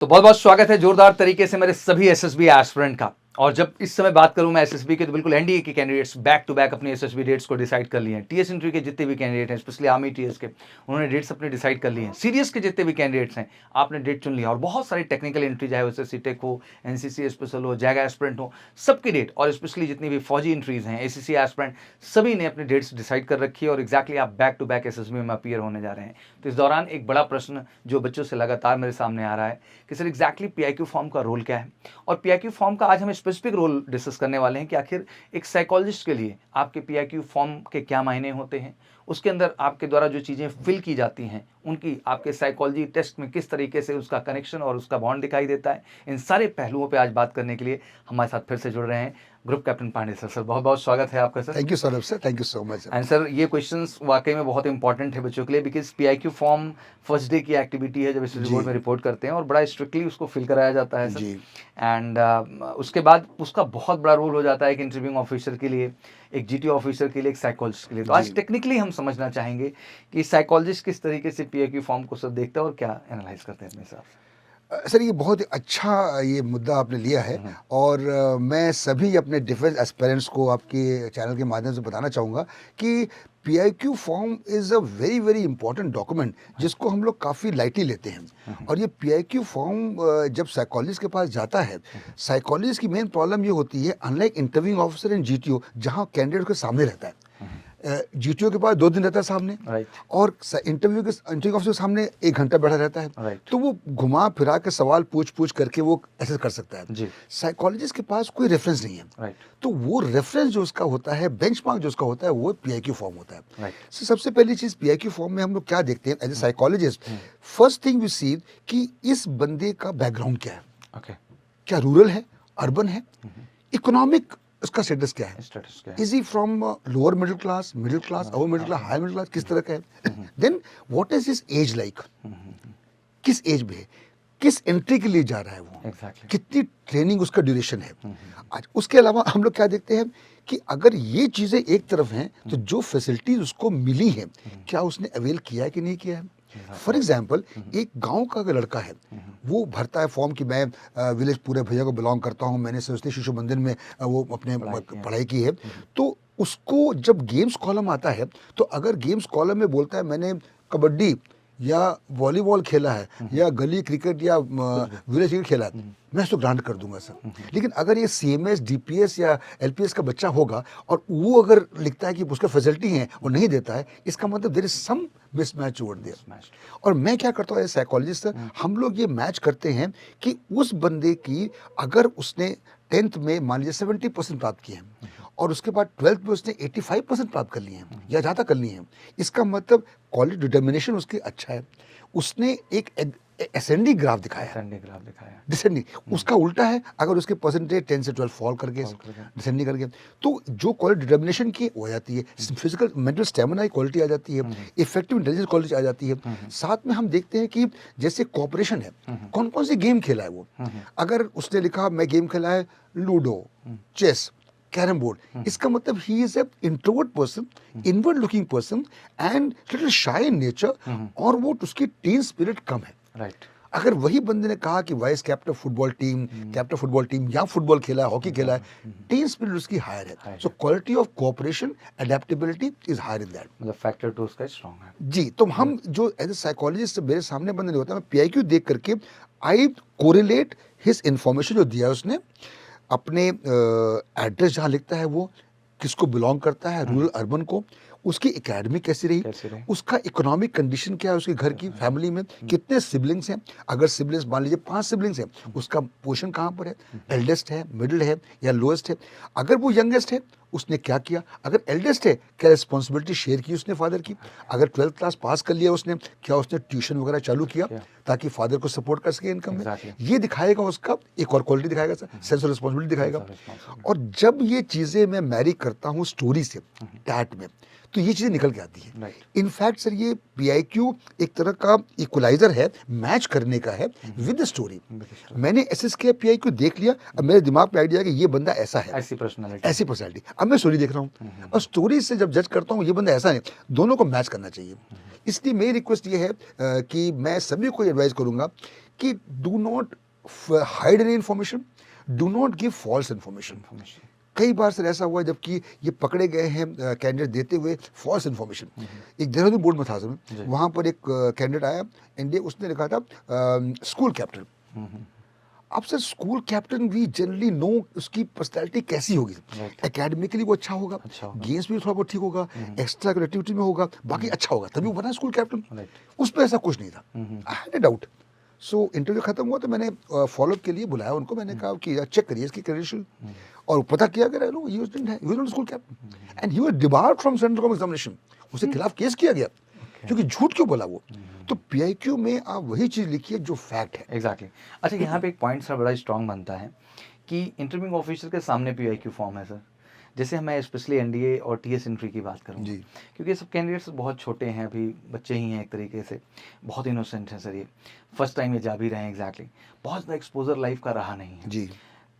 तो बहुत बहुत स्वागत है जोरदार तरीके से मेरे सभी एसएसबी एस्पिरेंट का। और जब इस समय बात करूं मैं एसएसबी के, तो बिल्कुल एनडीए के कैंडिडेट्स बैक टू बैक अपनी एसएसबी डेट्स को डिसाइड कर लिए हैं। टीएस एंट्री के जितने भी कैंडिडेट हैं, स्पेशली आर्मी टीएस के, उन्होंने डेट्स अपने डिसाइड कर लिए हैं। सीडीएस के जितने भी कैंडिडेट्स हैं, आपने डेट चुन लिया। और बहुत सारी टेक्निकल एंट्री, चाहे उससे सीटेक हो, एनसीसी स्पेशल हो, जैग एस्पिरेंट हो, सबकी डेट, और स्पेशली जितनी भी फौजी एंट्रीज हैं, एसीसी एस्पिरेंट, सभी ने अपनी डेट्स डिसाइड कर रखी है। और एक्जैक्टली आप बैक टू बैक एसएसबी में अपीयर होने जा रहे हैं। तो इस दौरान एक बड़ा प्रश्न जो बच्चों से लगातार मेरे सामने आ रहा है कि सर एग्जैक्टली पीआईक्यू फॉर्म का रोल क्या है। और पीआईक्यू फॉर्म का आज हम स्पेसिफिक रोल डिस्कस करने वाले हैं कि आखिर एक साइकोलॉजिस्ट के लिए आपके पीआईक्यू फॉर्म के क्या मायने होते हैं, उसके अंदर आपके द्वारा जो चीज़ें फिल की जाती हैं उनकी आपके साइकोलॉजी टेस्ट में किस तरीके से उसका कनेक्शन और उसका बॉन्ड दिखाई देता है। इन सारे पहलुओं पे आज बात करने के लिए हमारे साथ फिर से जुड़ रहे हैं group captain Pandey sir. Sir बहुत बहुत स्वागत है आपका sir. Thank you Saurabh sir, thank you so much. And sir ये क्वेश्चंस वाकई में बहुत इंपॉर्टेंट है बच्चों के लिए, because PIQ form first day की एक्टिविटी है जब इस बोर्ड में रिपोर्ट करते हैं, और बड़ा स्ट्रिक्टली उसको फिल कराया जाता है सर। एंड उसके बाद उसका बहुत बड़ा रोल हो जाता है एक इंटरव्यूइंग ऑफिसर के लिए, एक जीटी ऑफिसर के लिए, एक साइकोलॉजिस्ट के लिए। तो आज टेक्निकली हम समझना चाहेंगे कि साइकोलॉजिस्ट किस तरीके से पीआईक्यू फॉर्म को सब देखता है और क्या एनालाइज करते हैं अपने हिसाब से। सर ये बहुत ही अच्छा ये मुद्दा आपने लिया है, और मैं सभी अपने डिफेंस एस्पिरेंट्स को आपके चैनल के माध्यम से बताना चाहूँगा कि PIQ form is a very very important document जिसको हम लोग काफ़ी लाइटली लेते हैं। और ये पीआईक्यू फॉर्म जब साइकोलॉजिस्ट के पास जाता है, साइकोलॉजिस्ट की मेन प्रॉब्लम ये होती है, unlike interviewing officer and GTO जहाँ कैंडिडेट के सामने रहता है, जीटीओ के पास 2 दिन रहता है सामने, और इंटरव्यू ऑफिसर के सामने 1 घंटा बैठा रहता है। तो वो घुमा फिरा के सवाल पूछ करके वो ऐसे कर सकता है। साइकोलॉजिस्ट के पास कोई रेफरेंस नहीं है, तो वो रेफरेंस जो उसका होता है, बेंचमार्क जो उसका होता है, वो पीआईक्यू फॉर्म होता है। सबसे पहली चीज पीआईक्यू फॉर्म में हम लोग क्या देखते हैं as a psychologist, first thing we see कि इस बंदे का बैकग्राउंड क्या है। क्या रूरल है, अर्बन है, इकोनॉमिक उसका स्टेटस क्या है, is he from lower middle class, our middle class, high middle class, किस तरह का है। Then what is his age like, किस एज में है, किस एंट्री के लिए जा रहा है वो, कितनी ट्रेनिंग उसका ड्यूरेशन है। आज उसके अलावा हम लोग क्या देखते हैं कि अगर ये चीजें एक तरफ हैं, तो जो फैसिलिटीज उसको मिली है, क्या उसने अवेल किया है कि नहीं किया है। फॉर एग्जाम्पल, एक गांव का अगर लड़का है, वो भरता है फॉर्म कि मैं विलेज पूरे भैया को बिलोंग करता हूँ, मैंने सरस्वती शिशु मंदिर में वो अपने पढ़ाई की है, तो उसको जब गेम्स कॉलम आता है, तो अगर गेम्स कॉलम में बोलता है मैंने कबड्डी या वॉलीबॉल खेला है, या गली क्रिकेट या विलेज क्रिकेट खेला है, मैं इसको ग्रांट कर दूंगा सर। लेकिन अगर ये सीएमएस, डीपीएस या एलपीएस का बच्चा होगा और वो अगर लिखता है कि उसका फैसिलिटी है और नहीं देता है, इसका मतलब there is some mismatch over there. और मैं क्या करता हूँ एज साइकोलॉजिस्ट, हम लोग ये मैच करते हैं कि उस बंदे की, अगर उसने 10th में मान लीजिए 70% प्राप्त किए हैं और उसके बाद 12th में उसने 85% प्राप्त कर लिए हैं या ज़्यादा कर लिए हैं, इसका मतलब क्वालिटी डिटर्मिनेशन उसकी अच्छा है। उसने एक असेंडिंग ग्राफ दिखाया, डिसेंडिंग उसका उल्टा है। अगर उसके परसेंटेज 10 से 12 फॉल करके डिसेंडिंग करके, तो जो क्वालिटी डिटर्मिनेशन की हो जाती है, फिजिकल मेंटल स्टेमिना की क्वालिटी आ जाती है, इफेक्टिव इंटेलिजेंस क्वालिटी आ जाती है। साथ में हम देखते हैं कि जैसे कोऑपरेशन है, कौन कौन सी गेम खेला है वो। अगर उसने लिखा मैं गेम खेला है लूडो, चेस, कैरम बोर्ड, इसका मतलब he is a introvert person, inward looking person and little shy in nature, और वो उसकी टीम स्पिरिट कम है। अगर वही बंदे ने कहा कि वाइस कैप्टन फुटबॉल टीम या फुटबॉल खेला है, हॉकी खेला है, टीम स्पिरिट उसकी हायर है। So quality of cooperation, adaptability is higher in that, मतलब फैक्टर 2 उसका स्ट्रांग है जी। तो हम जो एज ए साइकोलॉजिस्ट मेरे सामने बंदे नहीं होता, मैं पीआईक्यू देख करके आई कोरिलेट हिज इंफॉर्मेशन जो दिया है उसने, अपने एड्रेस जहाँ लिखता है वो किसको बिलोंग करता है, रूरल अर्बन को, उसकी एकेडमी कैसी रही, उसका इकोनॉमिक कंडीशन क्या है, उसके घर की फैमिली में कितने सिबलिंग्स हैं। अगर सिबलिंग्स मान लीजिए 5 सिबलिंग्स हैं, उसका पोजीशन कहाँ पर है, एल्डेस्ट है, मिडिल है या लोएस्ट है। अगर वो यंगेस्ट है, उसने क्या किया। अगर एल्डेस्ट है, क्या रिस्पॉन्सिबिलिटी शेयर की उसने फादर की। अगर 12th क्लास पास कर लिया उसने, क्या उसने ट्यूशन वगैरह चालू किया ताकि फादर को सपोर्ट कर सके इनकम में। ये दिखाएगा उसका एक और क्वालिटी दिखाएगा, सेंस ऑफ रिस्पॉन्सिबिलिटी दिखाएगा। और जब ये चीज़ें मैं मैरी करता हूँ स्टोरी से टैट में, तो ये चीज़ें निकल के आती है। इनफैक्ट सर ये पीआईक्यू एक तरह का इक्वलाइजर है, मैच करने का है विद स्टोरी। मैंने एसएस किया, पीआईक्यू देख लिया, अब मेरे दिमाग में आइडिया कि ये बंदा ऐसा है, ऐसी पर्सनालिटी। अब मैं स्टोरी देख रहा हूँ और स्टोरी से जब जज करता हूँ ये बंदा ऐसा नहीं, दोनों को मैच करना चाहिए। इसलिए मेरी रिक्वेस्ट ये है कि मैं सभी को एडवाइस करूँगा कि do not hide any information, do not give false information. कई बार सर ऐसा हुआ जबकि ये पकड़े गए हैं कैंडिडेट देते हुए फॉल्स इन्फॉर्मेशन। एक देहरादून बोर्ड में था सर, वहाँ पर एक कैंडिडेट आया इंडिया, उसने लिखा था स्कूल कैप्टन। अब सर स्कूल कैप्टन भी जनरली नो उसकी पर्सनैलिटी कैसी होगी। एकेडमिकली वो अच्छा होगा, गेम्स में थोड़ा बहुत ठीक होगा, एक्स्ट्रा एक्टिविटी में होगा, बाकी अच्छा होगा, तभी वो बना स्कूल कैप्टन। उसमें ऐसा कुछ नहीं था। I had a doubt. So interview खत्म हुआ तो मैंने फॉलोअप के लिए बुलाया उनको। मैंने कहा कि चेक करिए इसकी क्रेडेंशियल, और पता किया कि he was not school captain and he was debarred from central government examination. उसके खिलाफ केस किया गया क्योंकि झूठ क्यों बोला वो। तो पीआईक्यू में आप वही चीज लिखिए जो फैक्ट है। एग्जैक्टली। अच्छा, यहाँ पे एक पॉइंट सर बड़ा स्ट्रांग बनता है कि इंटरव्यूइंग ऑफिसर के सामने पीआईक्यू फॉर्म है सर। जैसे मैं स्पेशली एनडीए और टीएस एंट्री की बात करूँ, जी। क्योंकि ये सब कैंडिडेट्स बहुत छोटे हैं, अभी बच्चे ही हैं एक तरीके से, बहुत इनोसेंट हैं सर, ये फर्स्ट टाइम ये जा भी रहे हैं। एग्जैक्टली। बहुत ज़्यादा एक्सपोजर लाइफ का रहा नहीं है जी।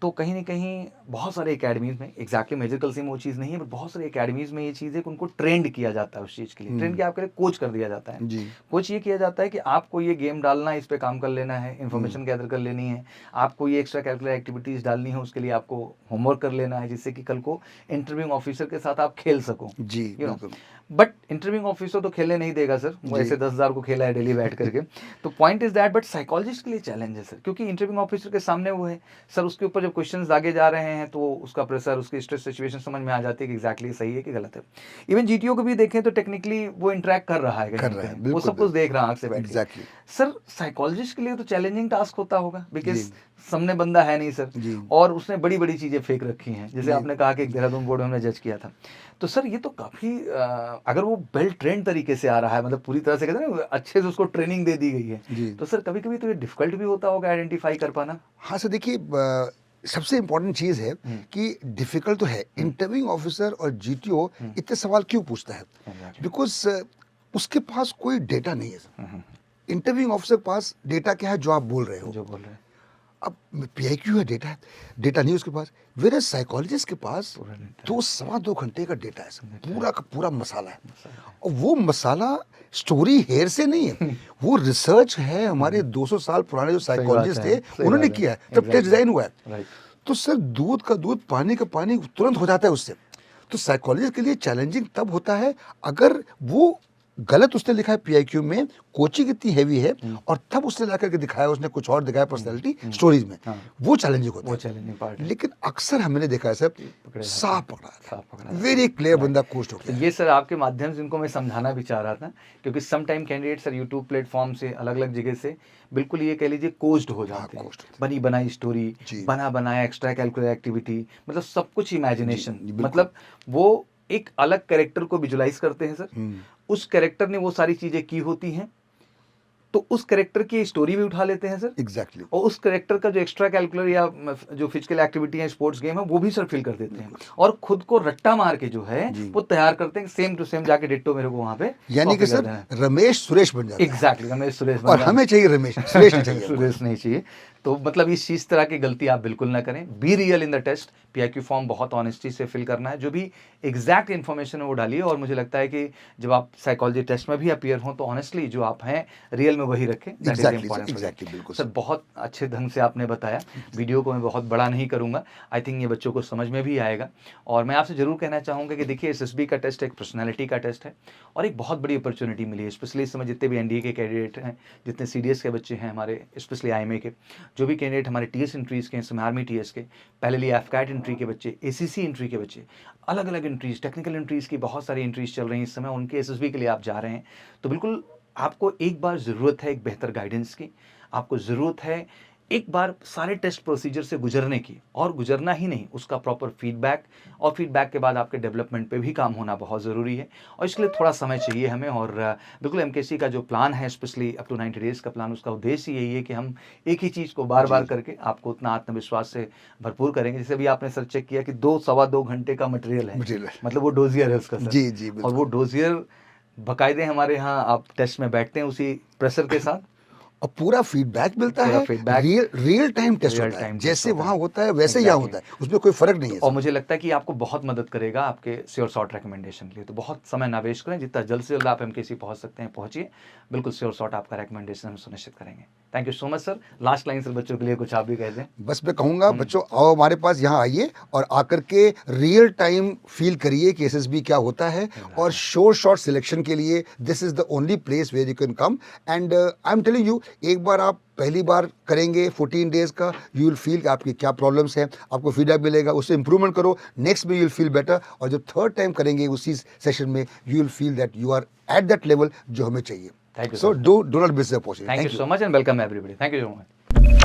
तो कहीं ना कहीं बहुत सारे एकेडमीज़ में, एग्जैक्टली मेजर से वो चीज़ नहीं है, बट बहुत सारे एकेडमीज़ में ये चीज़ है कि उनको ट्रेंड किया जाता है उस चीज़ के लिए। ट्रेंड क्या आपके लिए कोच कर दिया जाता है। जी। कोच ये किया जाता है कि आपको ये गेम डालना है, इस पे काम कर लेना है, इन्फॉर्मेशन गैदर कर लेनी है, आपको ये एक्स्ट्रा कैरिकुलर एक्टिविटीज़ डालनी है, उसके लिए आपको होमवर्क कर लेना है, जिससे कि कल को इंटरव्यूइंग ऑफिसर के साथ आप खेल सको। जी, यू नो, बिल्कुल। बट इंटरव्यूइंग ऑफिसर तो खेलने नहीं देगा सर, वो ऐसे 10,000 को खेला है डेली बैठ करके। तो point is that, but psychologist के लिए चैलेंज है सर, क्योंकि इंटरव्यूइंग ऑफिसर के सामने वो है सर, उसके ऊपर जब क्वेश्चंस दागे जा रहे हैं तो उसका प्रेशर, उसकी स्ट्रेस सिचुएशन समझ में आ जाती है कि एग्जैक्टली सही है कि गलत है। इवन जीटीओ को भी देखें तो टेक्निकली वो इंटरेक्ट कर रहा है, कर रहा है, वो बिल्कुल, सब कुछ देख रहा है आंख से बैठ के। एग्जैक्टली। सर साइकोलॉजिस्ट के लिए तो चैलेंजिंग टास्क होता होगा, बिकॉज जी। सामने बंदा है नहीं सर, जी। और उसने बड़ी बड़ी चीजें फेंक रखी हैं, जैसे जी। आपने कहा कि देहरादून बोर्ड में हमने जज किया था। तो सर ये तो काफी अगर वो वेल ट्रेंड तरीके से आ रहा है, मतलब पूरी तरह से कहते हैं ना अच्छे से उसको ट्रेनिंग दे दी गई है, जी। तो सर कभी कभी तो ये डिफिकल्ट भी होता होगा आइडेंटिफाई कर पाना। हाँ सर, देखिए सबसे इम्पोर्टेंट चीज़ है कि डिफिकल्ट तो है। इंटरव्यूइंग ऑफिसर और जीटीओ इतने सवाल क्यों पूछता है? बिकॉज उसके पास कोई डेटा नहीं है सर। इंटरव्यूइंग ऑफिसर के पास डेटा क्या है? जो आप बोल रहे हो। जो बोल रहे हैं अब पीआईक्यू है, डेटा है, डेटा नहीं उसके पास। वेयर साइकोलॉजिस्ट के पास 2 घंटे का डेटा है सर, पूरा का पूरा मसाला है। और वो मसाला स्टोरी हेयर से नहीं है, वो रिसर्च है। हमारे 200 साल पुराने जो साइकोलॉजिस्ट थे उन्होंने किया है, तब टेस्ट डिजाइन हुआ है। तो सर दूध का दूध, पानी का पानी तुरंत हो जाता है उससे। तो साइकोलॉजिस्ट के लिए चैलेंजिंग तब होता है अगर वो गलत उसने लिखा है पीआईक्यू में, कोचिंग इतनी हैवी है, और तब उसने ला करके दिखाया, उसने कुछ और दिखाया पर्सनैलिटी स्टोरीज में, वो चैलेंजिंग होता है। चैलेंजिंग पार्ट है। लेकिन अक्सर हमने देखा है सर, साफ पकड़ा, पकड़ा, वेरी क्लियर बंदा कोस्ट हो तो गया। ये सर आपके माध्यम से इनको मैं समझाना भी चाह रहा था, क्योंकि some time candidate sir YouTube platform से, अलग अलग जगह से बिल्कुल ये कह लीजिए कोच्ड हो जाते हैं। बनी बनाई स्टोरी, बना बनाया एक्स्ट्रा कैलकुलर एक्टिविटी, मतलब सब कुछ इमेजिनेशन, मतलब वो एक अलग कैरेक्टर को विजुलाइज करते हैं सर, उस कैरेक्टर ने वो सारी चीजें की होती हैं, तो उस कैरेक्टर की स्टोरी भी उठा लेते हैं सर। एग्जैक्टली। और उस कैरेक्टर का जो एक्स्ट्रा कैलकुलर या जो फिजिकल एक्टिविटी है, स्पोर्ट्स गेम है, वो भी सर फिल कर देते हैं, और खुद को रट्टा मार के जो है वो तैयार करते हैं, सेम टू सेम जाके डिट्टो मेरे को वहां पे, यानी कि सर रमेश सुरेश बन जाता है। एग्जैक्टली, रमेश सुरेश, और हमें चाहिए रमेश, सुरेश नहीं चाहिए। सुरेश नहीं चाहिए। तो मतलब इस तरह की गलती आप बिल्कुल ना करें। Be real in the test. PIQ form बहुत ऑनेस्टी से फिल करना है, जो भी एग्जैक्ट इन्फॉर्मेशन है वो डालिए, और मुझे लगता है कि जब आप साइकोलॉजी टेस्ट में भी अपीयर हों तो ऑनेस्टली जो आप हैं रियल में वही रखें। एग्जैक्टली, बिल्कुल सर, बहुत अच्छे ढंग से आपने बताया। वीडियो को मैं बहुत बड़ा नहीं करूंगा, आई थिंक ये बच्चों को समझ में भी आएगा। और मैं आपसे जरूर कहना चाहूँगा कि देखिए, एसएसबी का टेस्ट एक पर्सनैलिटी का टेस्ट है, और एक बहुत बड़ी अपॉर्चुनिटी मिली है, स्पेशली इस समय जितने भी एनडीए के कैंडिडेट हैं, जितने सीडीएस के बच्चे हैं हमारे, स्पेशली आईएमए के, जो भी कैंडिडेट हमारे टीएस एंट्रीज के, समय आर्मी टीएस के, पहले एफकैट एंट्री के बच्चे, एसीसी एंट्री के बच्चे, अलग अलग एंट्रीज, टेक्निकल एंट्रीज की बहुत सारी एंट्रीज चल रही हैं इस समय, उनके एसएसबी के लिए आप जा रहे हैं, तो बिल्कुल आपको एक बार ज़रूरत है एक बेहतर गाइडेंस की, आपको ज़रूरत है एक बार सारे टेस्ट प्रोसीजर से गुजरने की, और गुजरना ही नहीं, उसका प्रॉपर फीडबैक, और फीडबैक के बाद आपके डेवलपमेंट पे भी काम होना बहुत ज़रूरी है, और इसके लिए थोड़ा समय चाहिए हमें। और बिल्कुल एमकेसी का जो प्लान है, स्पेशली अप टू 90 डेज़ का प्लान, उसका उद्देश्य यही है कि हम एक ही चीज़ को बार बार करके आपको उतना आत्मविश्वास से भरपूर करेंगे। जैसे भी आपने सर चेक किया कि 2-2.25 घंटे का मटेरियल है, मतलब वो डोजियर है उसका सर। जी, और वो डोजियर बाकायदे हमारे यहाँ आप टेस्ट में बैठते हैं उसी प्रेशर के साथ, और पूरा फीडबैक मिलता है, रियल टाइम टेस्ट होता है, जैसे वहाँ होता है वैसे यहाँ होता है, उसमें कोई फर्क नहीं है। और मुझे लगता है कि आपको बहुत मदद करेगा आपके श्योर शॉट रिकमेंडेशन के लिए। तो बहुत समय ना वेस्ट करें, जितना जल्द से जल्द आप एमकेसी पहुँच सकते हैं पहुँचिए, बिल्कुल श्योर शॉट आपका रिकमेंडेशन हम सुनिश्चित करेंगे। Thank you so much sir. Last line sir बच्चों के लिए कुछ आप भी कह दें। बस मैं कहूँगा बच्चों आओ हमारे पास, यहाँ आइए और आकर के रियल टाइम फील करिए कि एसएसबी क्या होता है। और शॉर्ट सिलेक्शन के लिए this is the only place where you can come. And I am telling you, एक बार आप पहली बार करेंगे 14 डेज का, यू विल फील आपकी क्या प्रॉब्लम्स हैं, आपको फीडबैक मिलेगा, उससे इंप्रूवमेंट करो, नेक्स्ट में यू विल फील बेटर। और जब थर्ड टाइम करेंगे उसी सेशन में, you will feel that you are at that level जो हमें चाहिए। Thank you, so sir. Do not miss the opportunity. Thank you so much and welcome everybody. Thank you so much.